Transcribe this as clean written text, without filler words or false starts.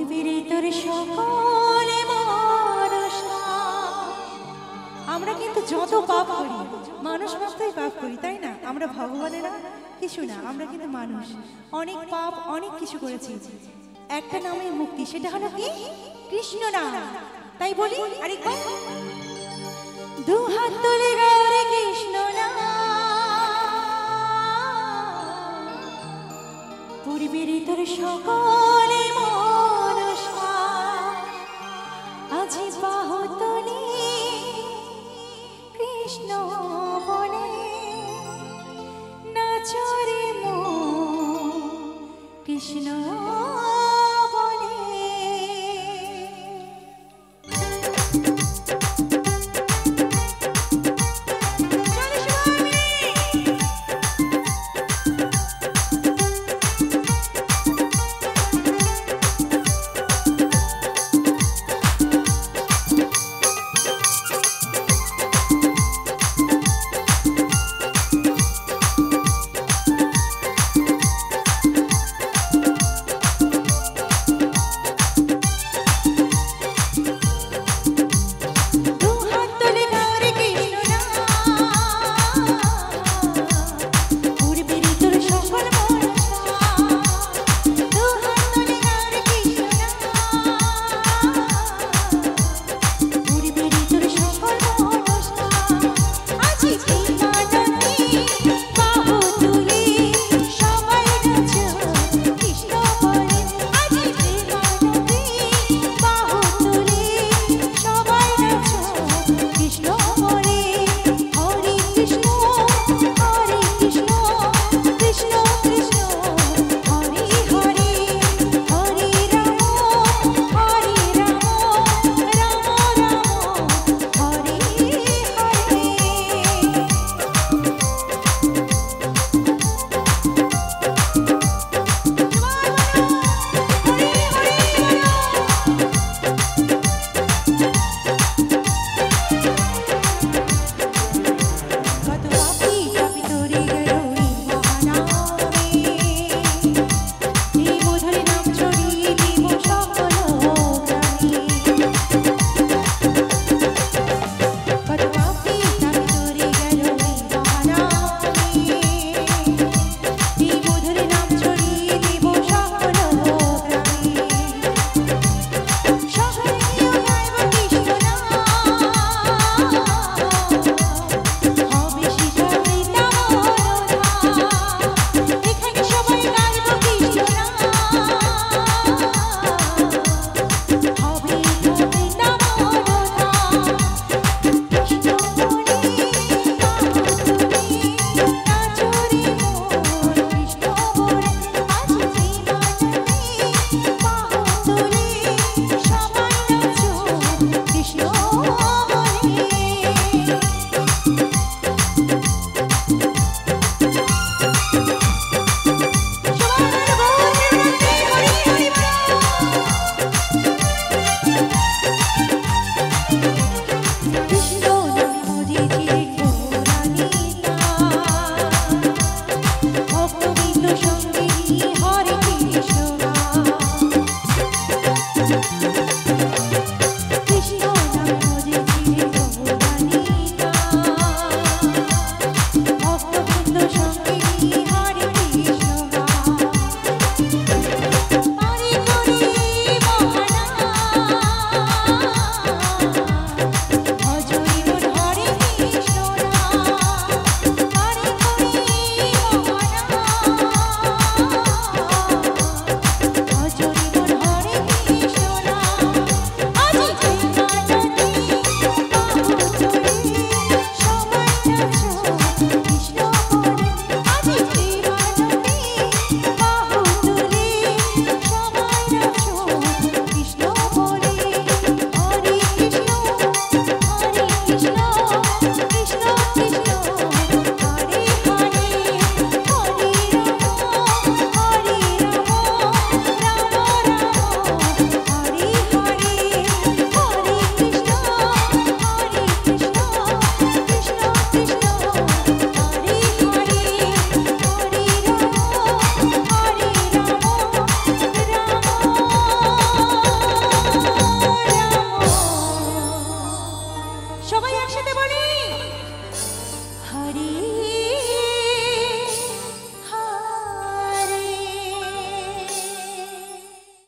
পূর্বের তোর সকলে মানুষ আমরা কিন্তু যত পাপ করি মানুষ মাত্রই পাপ করি তাই না আমরা ভগবানেরা কিছু না আমরা কিন্তু মানুষ অনেক পাপ অনেক কিছু করেছি একটা নামে মুক্তি সেটা হলো কি কৃষ্ণ নাম তাই বলি আরেকবার দু হাত তুলে গৌরে কৃষ্ণ নাম পূর্বের তোর সকলে মানুষ আজি বাহুতলে কৃষ্ণ বলে নাচরে মন কৃষ্ণ বলে একসাথে বলি